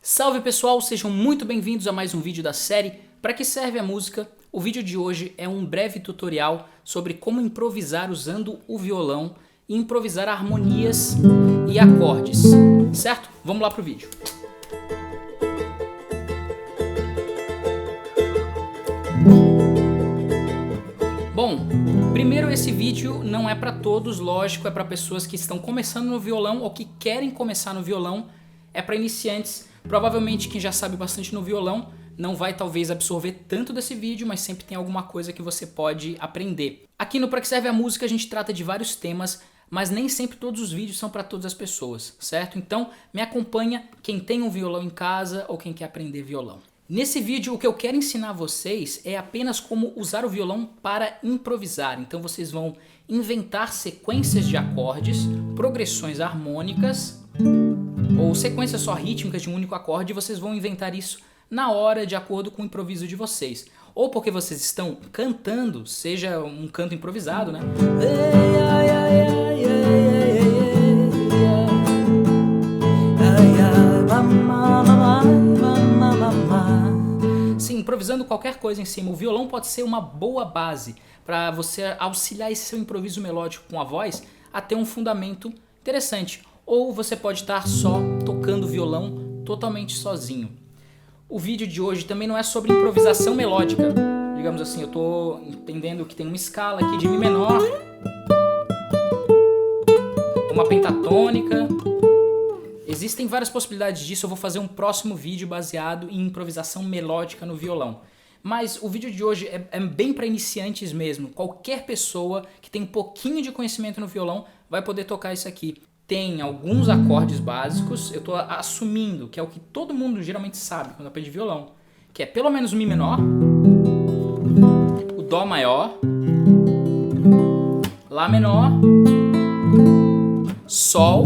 Salve pessoal, sejam muito bem-vindos a mais um vídeo da série Para que serve a música? O vídeo de hoje é um breve tutorial sobre como improvisar usando o violão e improvisar harmonias e acordes, certo? Vamos lá pro vídeo. Bom, primeiro esse vídeo não é para todos, lógico, é para pessoas que estão começando no violão ou que querem começar no violão, é para iniciantes. Provavelmente quem já sabe bastante no violão não vai talvez absorver tanto desse vídeo, mas sempre tem alguma coisa que você pode aprender. Aqui no Pra Que Serve a Música a gente trata de vários temas, mas nem sempre todos os vídeos são para todas as pessoas, certo? Então me acompanha quem tem um violão em casa ou quem quer aprender violão. Nesse vídeo o que eu quero ensinar a vocês é apenas como usar o violão para improvisar. Então vocês vão inventar sequências de acordes, progressões harmônicas ou sequências só rítmicas de um único acorde, e vocês vão inventar isso na hora de acordo com o improviso de vocês. Ou porque vocês estão cantando, seja um canto improvisado, né? Sim, improvisando qualquer coisa em cima. O violão pode ser uma boa base para você auxiliar esse seu improviso melódico com a voz a ter um fundamento interessante. Ou você pode estar só tocando violão totalmente sozinho. O vídeo de hoje também não é sobre improvisação melódica. Digamos assim, eu estou entendendo que tem uma escala aqui de Mi menor, uma pentatônica. Existem várias possibilidades disso, eu vou fazer um próximo vídeo baseado em improvisação melódica no violão. Mas o vídeo de hoje é bem para iniciantes mesmo. Qualquer pessoa que tem um pouquinho de conhecimento no violão vai poder tocar isso aqui. Tem alguns acordes básicos, eu estou assumindo que é o que todo mundo geralmente sabe quando aprende violão, que é pelo menos o Mi menor, o Dó maior, Lá menor, Sol,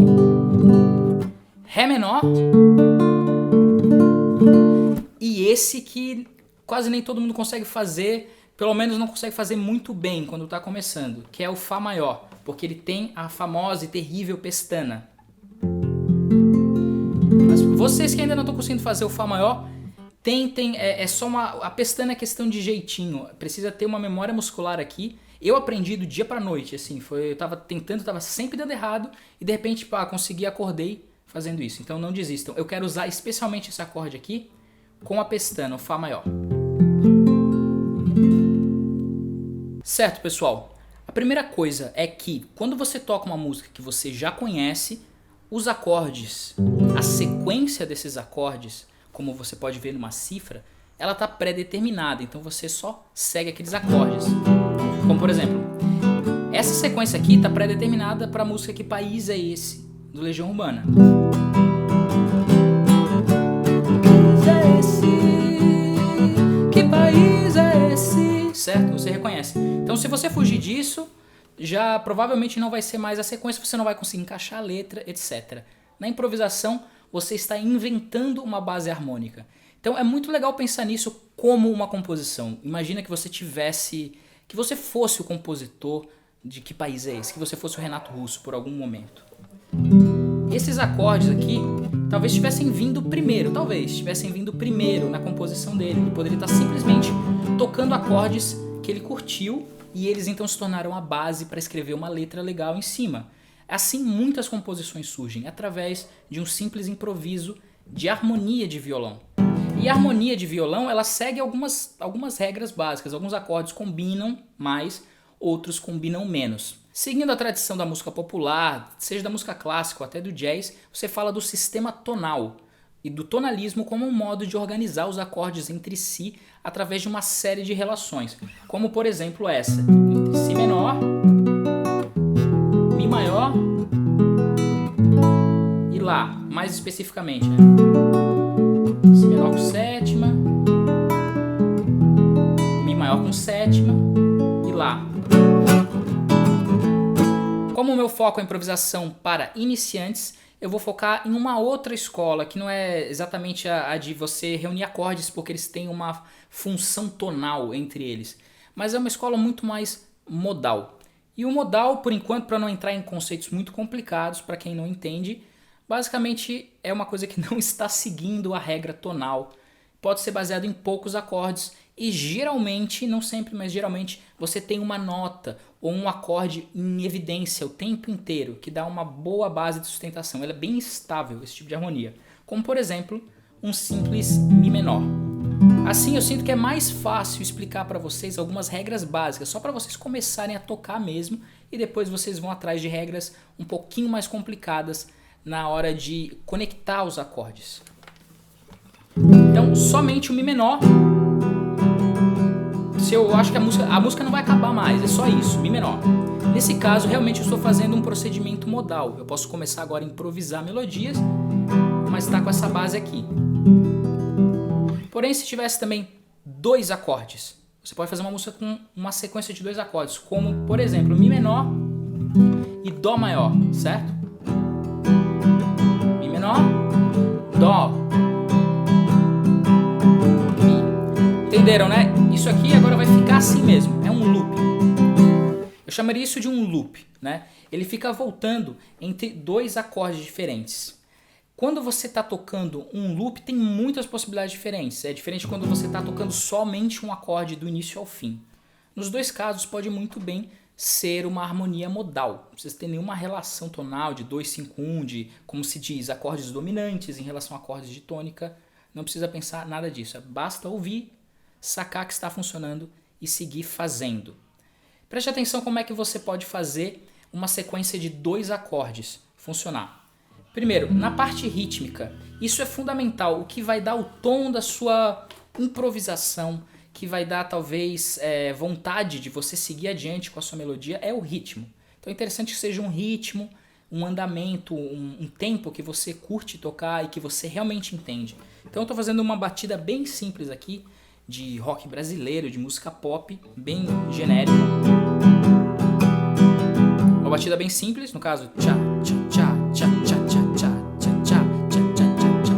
Ré menor e esse que quase nem todo mundo consegue fazer, pelo menos não consegue fazer muito bem quando está começando, que é o Fá maior, porque ele tem a famosa e terrível pestana. Mas vocês que ainda não estão conseguindo fazer o Fá maior, tentem, a pestana é questão de jeitinho, precisa ter uma memória muscular aqui. Eu aprendi do dia pra noite, assim, eu tava tentando, tava sempre dando errado e de repente, consegui, acordei fazendo isso. Então não desistam, eu quero usar especialmente esse acorde aqui com a pestana, o Fá maior. Certo, pessoal? A primeira coisa é que quando você toca uma música que você já conhece, os acordes, a sequência desses acordes, como você pode ver numa cifra, ela está pré-determinada, então você só segue aqueles acordes. Como por exemplo, essa sequência aqui está pré-determinada para a música Que País é Esse? Do Legião Urbana. Que país é esse? Certo? Você reconhece. Então se você fugir disso, já provavelmente não vai ser mais a sequência, você não vai conseguir encaixar a letra, etc. Na improvisação, você está inventando uma base harmônica. Então é muito legal pensar nisso como uma composição. Imagina que você fosse o compositor de Que País é Esse? Que você fosse o Renato Russo por algum momento. Esses acordes aqui talvez tivessem vindo primeiro, na composição dele. Ele poderia estar simplesmente tocando acordes que ele curtiu e eles então se tornaram a base para escrever uma letra legal em cima. Assim muitas composições surgem, através de um simples improviso de harmonia de violão. E a harmonia de violão, ela segue algumas regras básicas. Alguns acordes combinam mais, outros combinam menos. Seguindo a tradição da música popular, seja da música clássica ou até do jazz, você fala do sistema tonal e do tonalismo como um modo de organizar os acordes entre si através de uma série de relações, como por exemplo essa, entre Si menor, Mi maior e Lá, mais especificamente, né? Si menor com sétima, Mi maior com sétima e Lá. Como o meu foco é improvisação para iniciantes, eu vou focar em uma outra escola, que não é exatamente a de você reunir acordes porque eles têm uma função tonal entre eles, mas é uma escola muito mais modal. E o modal, por enquanto, para não entrar em conceitos muito complicados para quem não entende, Basicamente é uma coisa que não está seguindo a regra tonal. Pode ser baseado em poucos acordes e geralmente, não sempre, mas geralmente você tem uma nota ou um acorde em evidência o tempo inteiro, que dá uma boa base de sustentação. Ela é bem estável, esse tipo de harmonia. Como por exemplo, um simples Mi menor. Assim eu sinto que é mais fácil explicar para vocês algumas regras básicas, só para vocês começarem a tocar mesmo, e depois vocês vão atrás de regras um pouquinho mais complicadas na hora de conectar os acordes. Então, somente o Mi menor. Se eu acho que a música não vai acabar mais, é só isso, Mi menor. Nesse caso, realmente eu estou fazendo um procedimento modal. Eu posso começar agora a improvisar melodias, mas está com essa base aqui. Porém, se tivesse também 2 acordes, você pode fazer uma música com uma sequência de 2 acordes, como, por exemplo, Mi menor e Dó maior, certo? Mi menor, Dó, Mi. Entenderam, né? Isso aqui agora vai ficar assim mesmo, é um loop. Eu chamaria isso de um loop, né? Ele fica voltando entre 2 acordes diferentes. Quando você está tocando um loop, tem muitas possibilidades diferentes. É diferente quando você está tocando somente um acorde do início ao fim. Nos 2 casos, pode muito bem ser uma harmonia modal. Não precisa ter nenhuma relação tonal de 2, 5, 1, de, como se diz, acordes dominantes em relação a acordes de tônica. Não precisa pensar nada disso. Basta ouvir, sacar que está funcionando e seguir fazendo. Preste atenção como é que você pode fazer uma sequência de 2 acordes funcionar. Primeiro, na parte rítmica, isso é fundamental, o que vai dar o tom da sua improvisação, que vai dar talvez vontade de você seguir adiante com a sua melodia, é o ritmo. Então é interessante que seja um ritmo, um andamento, um tempo que você curte tocar e que você realmente entende. Então eu estou fazendo uma batida bem simples aqui, de rock brasileiro, de música pop, bem genérica. Uma batida bem simples, no caso, tchá, tchá, tchá, tchá, tchá, tchá, tchá, tchá, tchá, tchá, tchá, tchá.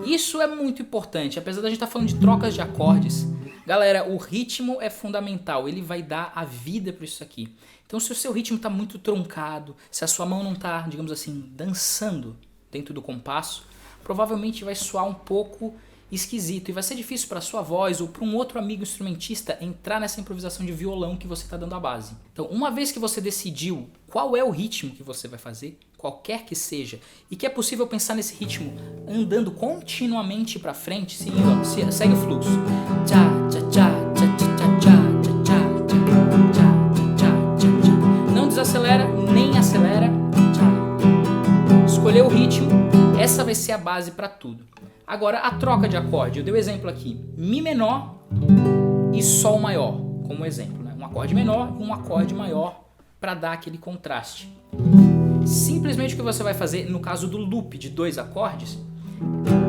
Isso é muito importante, apesar da gente estar falando de trocas de acordes. Galera, o ritmo é fundamental, ele vai dar a vida para isso aqui. Então se o seu ritmo está muito truncado, se a sua mão não está, digamos assim, dançando dentro do compasso, provavelmente vai soar um pouco esquisito e vai ser difícil para sua voz ou para um outro amigo instrumentista entrar nessa improvisação de violão que você está dando a base. Então, uma vez que você decidiu qual é o ritmo que você vai fazer, qualquer que seja, e que é possível pensar nesse ritmo andando continuamente para frente, segue o fluxo. Tchá, tchá, tchá, tchá, tchá, tchá, tchá, tchá, tchá, tchá, tchá, tchá. Não desacelera, nem acelera. Tchá. Escolheu o ritmo, essa vai ser a base para tudo. Agora, a troca de acorde. Eu dei o exemplo aqui. Mi menor e Sol maior, como exemplo. Né? Um acorde menor e um acorde maior para dar aquele contraste. Simplesmente o que você vai fazer, no caso do loop de 2 acordes,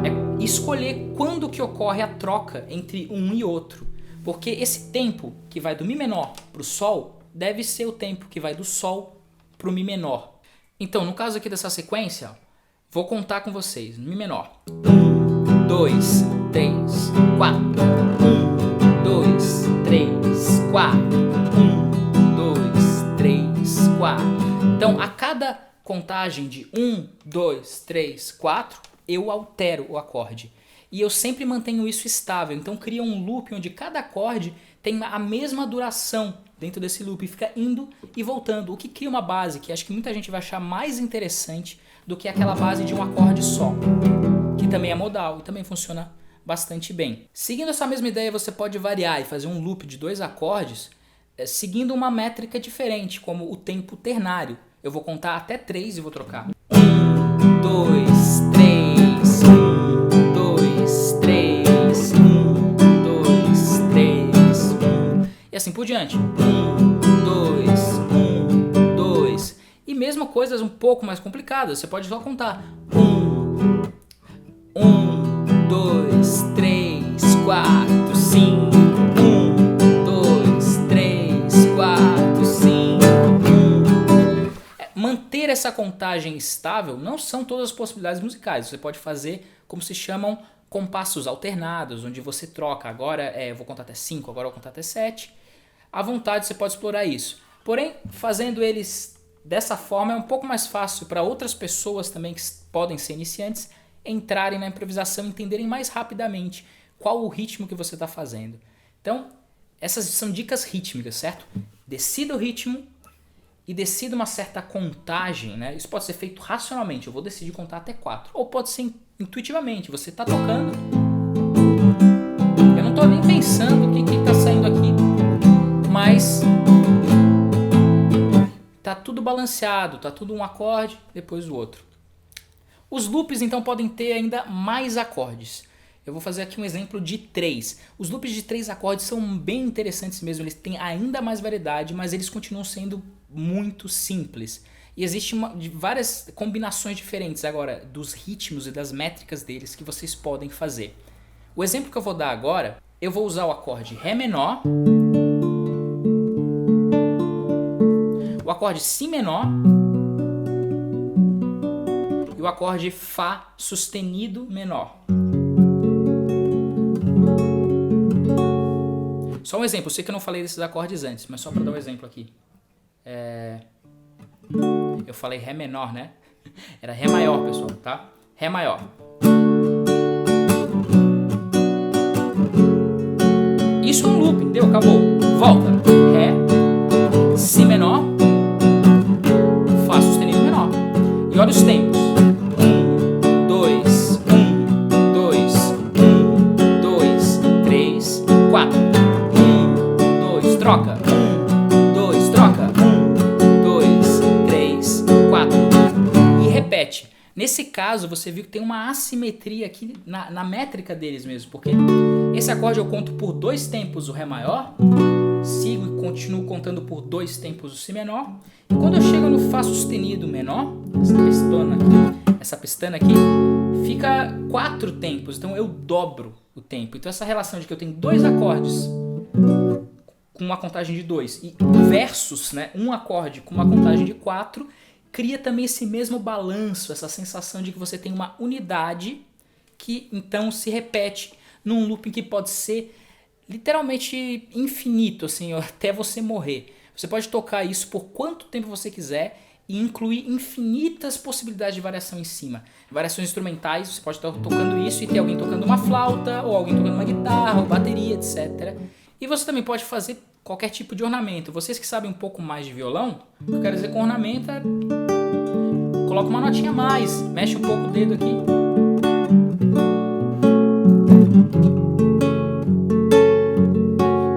é escolher quando que ocorre a troca entre um e outro. Porque esse tempo que vai do Mi menor para o Sol deve ser o tempo que vai do Sol para o Mi menor. Então, no caso aqui dessa sequência, vou contar com vocês. Mi menor. 2, 3, 4. 1, 2, 3, 4. 1, 2, 3, 4. Então, a cada contagem de 1, 2, 3, 4, eu altero o acorde. E eu sempre mantenho isso estável. Então, cria um loop onde cada acorde tem a mesma duração dentro desse loop e fica indo e voltando. O que cria uma base que acho que muita gente vai achar mais interessante do que aquela base de um acorde só, que também é modal e também funciona bastante bem. Seguindo essa mesma ideia, você pode variar e fazer um loop de 2 acordes seguindo uma métrica diferente, como o tempo ternário. Eu vou contar até 3 e vou trocar. 1, 2, 3, 1, 2, 3, 1, 2, 3, 1. E assim por diante. 1, 2, 1, 2. E mesmo coisas um pouco mais complicadas, você pode só contar. 1, 2, 3, 4, 5. 1, 2, 3, 4, 5. Manter essa contagem estável não são todas as possibilidades musicais. Você pode fazer como se chamam compassos alternados, onde você troca. Agora eu vou contar até 5, agora eu vou contar até 7. À vontade você pode explorar isso. Porém, fazendo eles Dessa forma é um pouco mais fácil para outras pessoas também que podem ser iniciantes entrarem na improvisação e entenderem mais rapidamente qual o ritmo que você está fazendo. Então, essas são dicas rítmicas, certo? Decida o ritmo e decida uma certa contagem, né? Isso pode ser feito racionalmente, eu vou decidir contar até 4. Ou pode ser intuitivamente, você está tocando, eu não estou nem pensando o que está saindo aqui, mas tá tudo balanceado, tá tudo um acorde depois do outro. Os loops então podem ter ainda mais acordes. Eu vou fazer aqui um exemplo de 3. Os loops de 3 acordes são bem interessantes mesmo, eles têm ainda mais variedade, mas eles continuam sendo muito simples. E existem várias combinações diferentes agora dos ritmos e das métricas deles que vocês podem fazer. O exemplo que eu vou dar agora, eu vou usar o acorde Ré menor, o acorde Si menor e o acorde Fá sustenido menor. Só um exemplo, eu sei que eu não falei desses acordes antes, mas só para dar um exemplo aqui. Eu falei Ré menor, né? Era Ré maior, pessoal, tá? Ré maior. Isso é um loop, entendeu? Acabou. Volta. Ré, Si menor, Fá sustenido menor. E olha os tempos. 1, 2, 1, 2, 1, 2, 3, 4. 1, 2, troca. 1, 2, troca. 1, 2, 3, 4. E repete. Nesse caso, você viu que tem uma assimetria aqui na métrica deles mesmo, porque esse acorde eu conto por 2 tempos o Ré maior, sigo e continuo contando por 2 tempos o Si menor, e quando eu chego no Fá sustenido menor, essa pestana aqui, fica 4 tempos, então eu dobro o tempo. Então essa relação de que eu tenho 2 acordes com uma contagem de 2 e versus, né, um acorde com uma contagem de 4, cria também esse mesmo balanço, essa sensação de que você tem uma unidade que então se repete num looping que pode ser literalmente infinito, assim, até você morrer. Você pode tocar isso por quanto tempo você quiser e incluir infinitas possibilidades de variação em cima. Variações instrumentais, você pode estar tocando isso e ter alguém tocando uma flauta, ou alguém tocando uma guitarra, ou bateria, etc. E você também pode fazer qualquer tipo de ornamento. Vocês que sabem um pouco mais de violão, o que eu quero dizer com ornamento é... coloca uma notinha a mais, mexe um pouco o dedo aqui.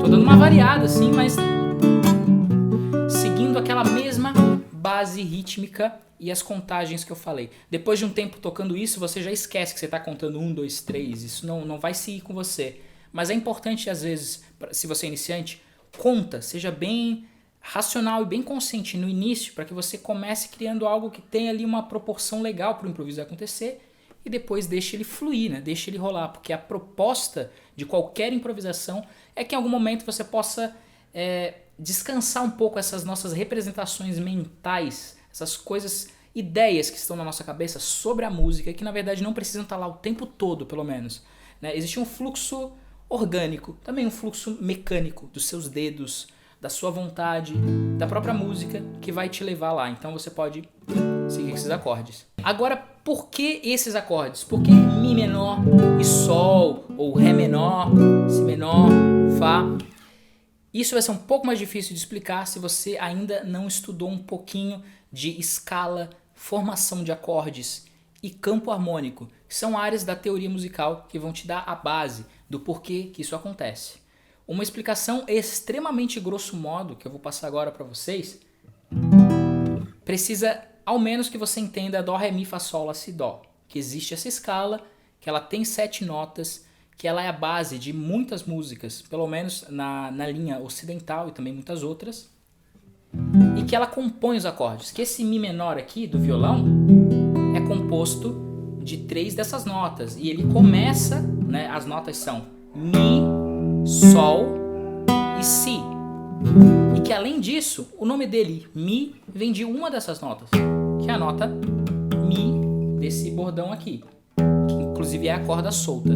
Tô dando uma variada assim, mas seguindo aquela mesma base rítmica e as contagens que eu falei. Depois de um tempo tocando isso, você já esquece que você está contando 1, 2, 3. Isso não vai seguir com você. Mas é importante, às vezes, se você é iniciante, conta, seja bem racional e bem consciente no início, para que você comece criando algo que tenha ali uma proporção legal para o improviso acontecer e depois deixe ele fluir, né? Deixe ele rolar, porque a proposta de qualquer improvisação é que em algum momento você possa descansar um pouco essas nossas representações mentais, essas coisas, ideias que estão na nossa cabeça sobre a música, que na verdade não precisam estar lá o tempo todo, pelo menos, né? Existe um fluxo orgânico, também um fluxo mecânico dos seus dedos, da sua vontade, da própria música que vai te levar lá. Então você pode seguir esses acordes. Agora, por que esses acordes? Por que Mi menor e Sol, ou Ré menor, Si menor, Fá? Isso vai ser um pouco mais difícil de explicar se você ainda não estudou um pouquinho de escala, formação de acordes e campo harmônico, que são áreas da teoria musical que vão te dar a base do porquê que isso acontece. Uma explicação extremamente grosso modo, que eu vou passar agora para vocês, precisa ao menos que você entenda Dó, Ré, Mi, Fá, Sol, Lá, Si, Dó. Que existe essa escala, que ela tem 7 notas, que ela é a base de muitas músicas, pelo menos na linha ocidental e também muitas outras, e que ela compõe os acordes. Que esse Mi menor aqui do violão é composto de 3 dessas notas, e ele começa, né, as notas são Mi, Sol e Si. E que além disso, o nome dele, Mi, vem de uma dessas notas, que é a nota Mi desse bordão aqui, que inclusive é a corda solta.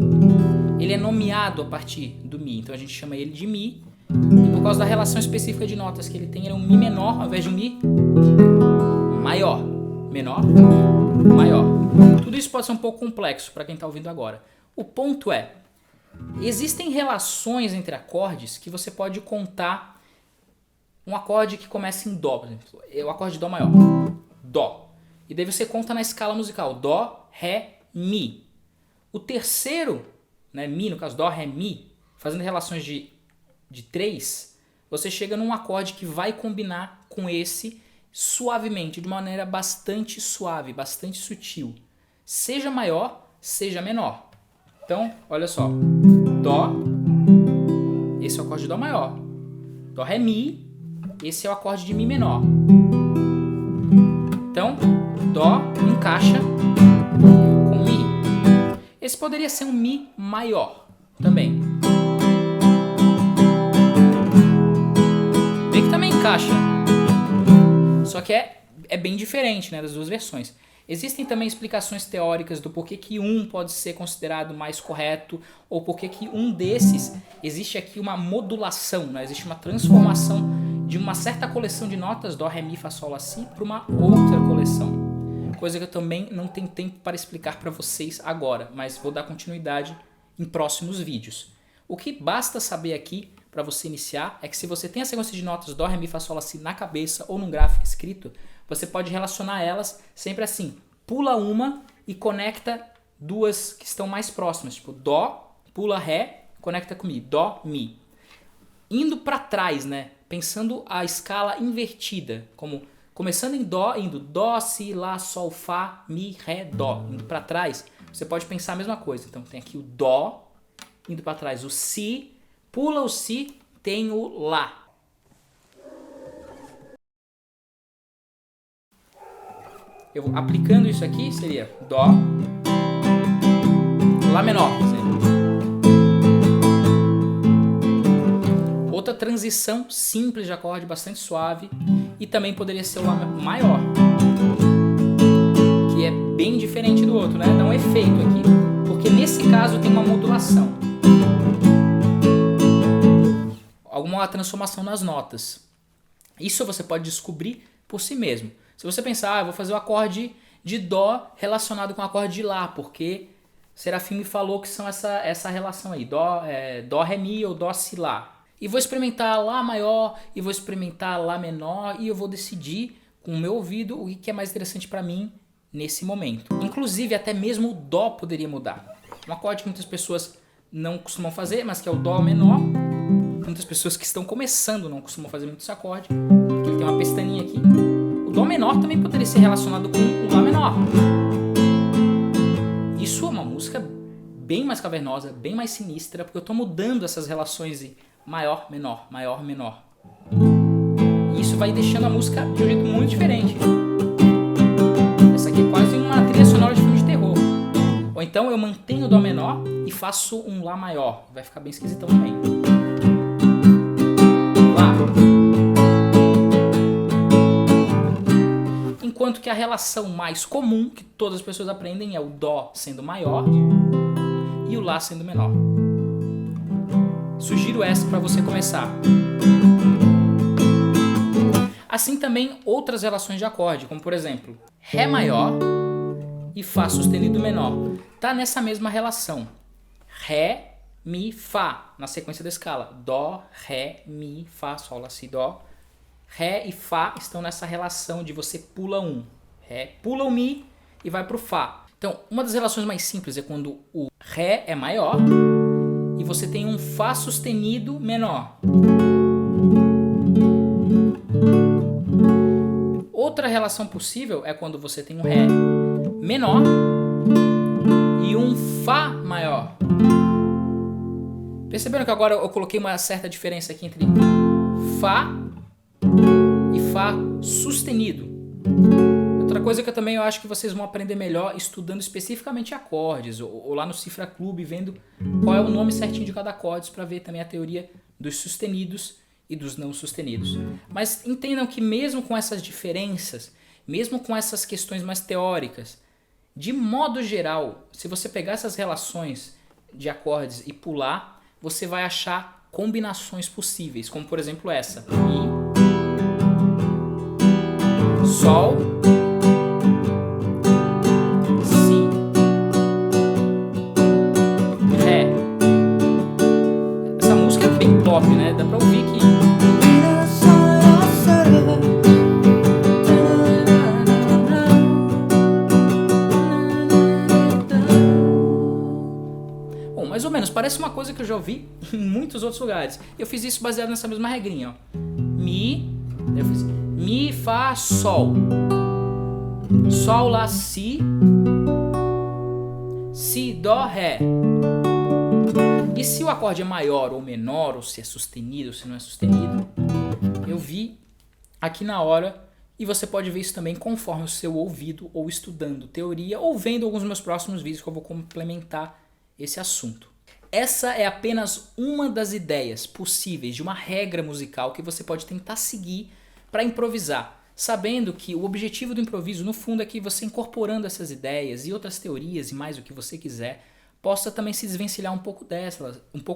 Ele é nomeado a partir do Mi, então a gente chama ele de Mi, e por causa da relação específica de notas que ele tem, ele é um Mi menor ao invés de um Mi maior, menor, maior. Tudo isso pode ser um pouco complexo para quem está ouvindo agora. O ponto é, existem relações entre acordes que você pode contar. Um acorde que começa em Dó, por exemplo, é o acorde de Dó maior, Dó. E daí você conta na escala musical, Dó, Ré, Mi. O terceiro, né, Mi, no caso Dó, Ré, Mi, fazendo relações de 3, você chega num acorde que vai combinar com esse suavemente, de maneira bastante suave, bastante sutil. Seja maior, seja menor. Então, olha só, Dó, esse é o acorde de Dó maior. Dó, Ré, Mi, esse é o acorde de Mi menor. Então, Dó encaixa com Mi. Esse poderia ser um Mi maior também. Vê que também encaixa. Só que é bem diferente, né, das duas versões. Existem também explicações teóricas do porquê que um pode ser considerado mais correto ou porquê que um desses existe aqui uma modulação, né? Existe uma transformação de uma certa coleção de notas Dó, Ré, Mi, Fá, Sol, Lá, Si para uma outra coleção. Coisa que eu também não tenho tempo para explicar para vocês agora, mas vou dar continuidade em próximos vídeos. O que basta saber aqui para você iniciar é que se você tem a sequência de notas Dó, Ré, Mi, Fá, Sol, Lá, Si na cabeça ou num gráfico escrito, você pode relacionar elas sempre assim. Pula uma e conecta duas que estão mais próximas. Tipo Dó, pula Ré, conecta com Mi. Dó, Mi. Indo para trás, né? Pensando a escala invertida. Como começando em Dó, indo Dó, Si, Lá, Sol, Fá, Mi, Ré, Dó. Indo para trás, você pode pensar a mesma coisa. Então tem aqui o Dó, indo para trás o Si, pula o Si, tem o Lá. Eu aplicando isso aqui seria Dó, Lá menor, por exemplo. Outra transição simples de acorde, bastante suave, e também poderia ser o Lá maior, que é bem diferente do outro, né? Dá um efeito aqui, porque nesse caso tem uma modulação, alguma transformação nas notas. Isso você pode descobrir por si mesmo. Se você pensar, eu vou fazer o acorde de Dó relacionado com o acorde de Lá, porque Serafim me falou que são essa relação aí, Dó, Ré, Mi ou Dó, Si, Lá. E vou experimentar Lá maior e vou experimentar Lá menor e eu vou decidir com o meu ouvido o que é mais interessante para mim nesse momento. Inclusive, até mesmo o Dó poderia mudar. Um acorde que muitas pessoas não costumam fazer, mas que é o Dó menor. Muitas pessoas que estão começando não costumam fazer muito esse acorde, porque ele tem uma pestaninha aqui. Dó menor também poderia ser relacionado com o Lá menor. Isso é uma música bem mais cavernosa, bem mais sinistra, porque eu estou mudando essas relações de maior, menor, maior, menor. E isso vai deixando a música de um jeito muito diferente. Essa aqui é quase uma trilha sonora de filme de terror. Ou então eu mantenho o Dó menor e faço um Lá maior. Vai ficar bem esquisitão também. Lá. Enquanto que a relação mais comum que todas as pessoas aprendem é o Dó sendo maior e o Lá sendo menor. Sugiro essa para você começar. Assim também outras relações de acorde, como por exemplo, Ré maior e Fá sustenido menor. Tá nessa mesma relação. Ré, Mi, Fá, na sequência da escala. Dó, Ré, Mi, Fá, Sol, Lá, Si, Dó. Ré e Fá estão nessa relação de você pula um. Ré pula o Mi e vai pro Fá. Então, uma das relações mais simples é quando o Ré é maior e você tem um Fá sustenido menor. Outra relação possível é quando você tem um Ré menor e um Fá maior. Perceberam que agora eu coloquei uma certa diferença aqui entre Fá e Fá sustenido. Outra coisa que eu acho que vocês vão aprender melhor estudando especificamente acordes, ou lá no Cifra Clube, vendo qual é o nome certinho de cada acorde, para ver também a teoria dos sustenidos e dos não sustenidos. Mas entendam que mesmo com essas diferenças, mesmo com essas questões mais teóricas, de modo geral, se você pegar essas relações de acordes e pular, você vai achar combinações possíveis, como por exemplo essa. Mi, Sol, dá pra ouvir que... Bom, mais ou menos, parece uma coisa que eu já ouvi em muitos outros lugares. Eu fiz isso baseado nessa mesma regrinha, ó. Mi, eu fiz Mi, Fá, Sol. Sol, Lá, Si. Si, Dó, Ré. E se o acorde é maior ou menor, ou se é sustenido ou se não é sustenido, eu vi aqui na hora, e você pode ver isso também conforme o seu ouvido, ou estudando teoria, ou vendo alguns dos meus próximos vídeos que eu vou complementar esse assunto. Essa é apenas uma das ideias possíveis de uma regra musical que você pode tentar seguir para improvisar, sabendo que o objetivo do improviso, no fundo, é que você, incorporando essas ideias e outras teorias e mais o que você quiser, possa também se desvencilhar um pouco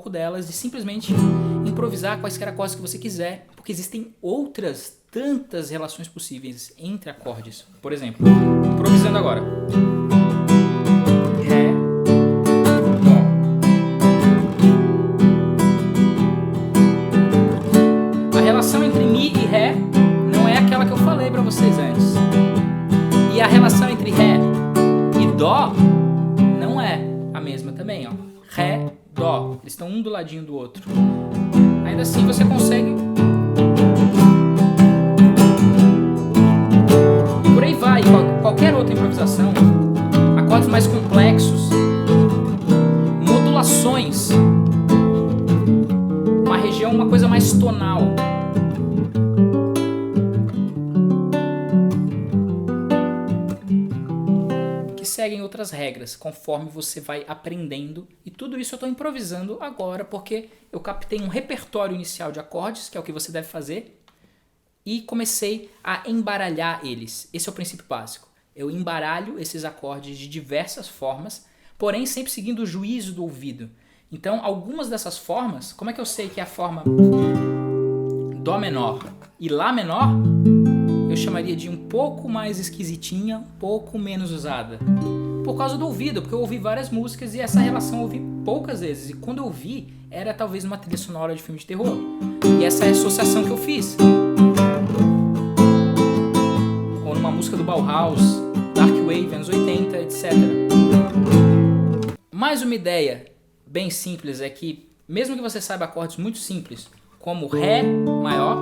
delas e simplesmente improvisar quaisquer acordes que você quiser, porque existem outras tantas relações possíveis entre acordes. Por exemplo, improvisando agora. Ré, Dó. A relação entre Mi e Ré não é aquela que eu falei para vocês antes. E a relação entre Ré e Dó não é a mesma também, ó. Ré, Dó. Eles estão um do ladinho do outro. Ainda assim você consegue... E por aí vai. Qualquer outra improvisação, acordes mais complexos, modulações, uma região, uma coisa mais tonal. Seguem outras regras conforme você vai aprendendo, e tudo isso eu estou improvisando agora porque eu captei um repertório inicial de acordes, que é o que você deve fazer, e comecei a embaralhar eles. Esse é o princípio básico. Eu embaralho esses acordes de diversas formas, porém sempre seguindo o juízo do ouvido. Então, algumas dessas formas, como é que eu sei que é a forma Dó menor e Lá menor? Eu chamaria de um pouco mais esquisitinha, um pouco menos usada. Por causa do ouvido, porque eu ouvi várias músicas e essa relação eu ouvi poucas vezes. E quando eu ouvi, era talvez numa trilha sonora de filme de terror. E essa é a associação que eu fiz. Ou numa música do Bauhaus, Dark Wave, anos 80, etc. Mais uma ideia bem simples é que, mesmo que você saiba acordes muito simples, como Ré maior,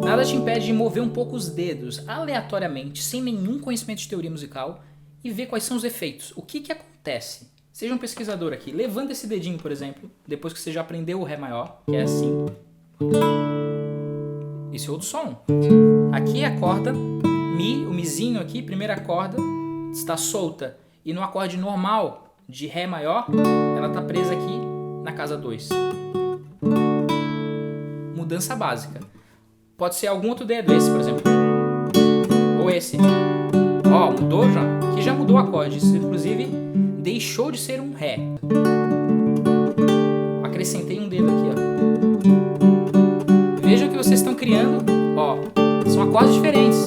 nada te impede de mover um pouco os dedos aleatoriamente, sem nenhum conhecimento de teoria musical, e ver quais são os efeitos. O que acontece? Seja um pesquisador aqui. Levanta esse dedinho, por exemplo, depois que você já aprendeu o Ré maior, que é assim. Esse é outro som. Aqui a corda Mi, o Mizinho aqui, primeira corda, está solta. E no acorde normal de Ré maior, ela está presa aqui na casa 2. Mudança básica. Pode ser algum outro dedo, esse, por exemplo. Ou esse. Ó, mudou já. Aqui já mudou o acorde. Isso, inclusive, deixou de ser um Ré. Acrescentei um dedo aqui, ó. Vejam que vocês estão criando, ó, são acordes diferentes.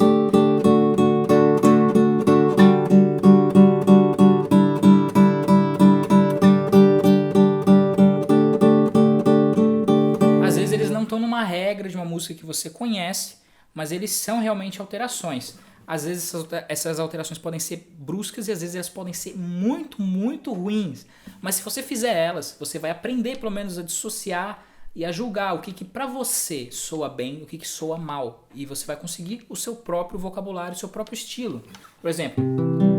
Às vezes eles não estão numa regra de uma música que você conhece, mas eles são realmente alterações. Às vezes essas alterações podem ser bruscas e às vezes elas podem ser muito, muito ruins. Mas se você fizer elas, você vai aprender pelo menos a dissociar e a julgar o que para você soa bem, o que soa mal. E você vai conseguir o seu próprio vocabulário, o seu próprio estilo. Por exemplo,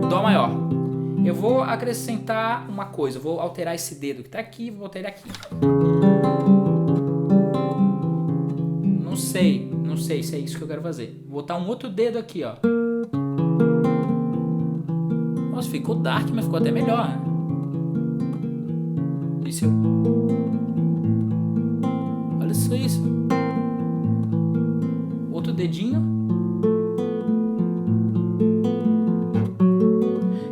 Dó maior. Eu vou acrescentar uma coisa, eu vou alterar esse dedo que está aqui, vou alterar aqui. Não sei se é isso que eu quero fazer. Vou botar um outro dedo aqui, ó. Nossa, ficou dark, mas ficou até melhor, né? Isso. Olha só isso. Outro dedinho.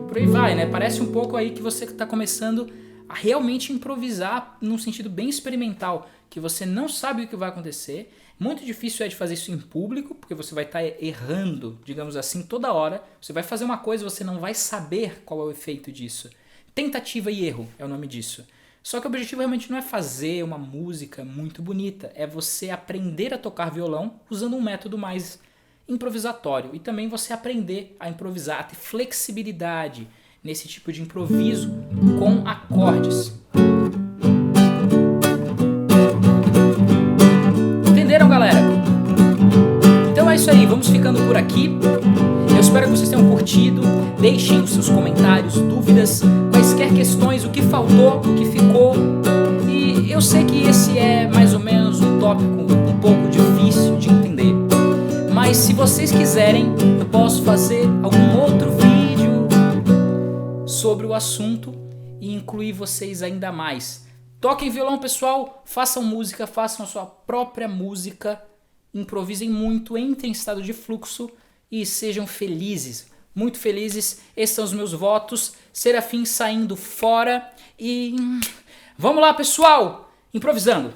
Por aí vai, né? Parece um pouco aí que você está começando a realmente improvisar num sentido bem experimental, que você não sabe o que vai acontecer. Muito difícil é de fazer isso em público, porque você vai estar errando, digamos assim, toda hora. Você vai fazer uma coisa e você não vai saber qual é o efeito disso. Tentativa e erro é o nome disso. Só que o objetivo realmente não é fazer uma música muito bonita, é você aprender a tocar violão usando um método mais improvisatório e também você aprender a improvisar, a ter flexibilidade nesse tipo de improviso com acordes. Entenderam, galera? Então é isso aí, vamos ficando por aqui. Eu espero que vocês tenham curtido. Deixem os seus comentários, dúvidas, quaisquer questões, o que faltou, o que ficou. E eu sei que esse é mais ou menos um tópico um pouco difícil de entender. Mas se vocês quiserem, eu posso fazer algum outro vídeo sobre o assunto e incluir vocês ainda mais. Toquem violão, pessoal, façam música, façam a sua própria música, improvisem muito, entrem em estado de fluxo e sejam felizes, muito felizes. Esses são os meus votos. Serafim saindo fora e vamos lá, pessoal, improvisando.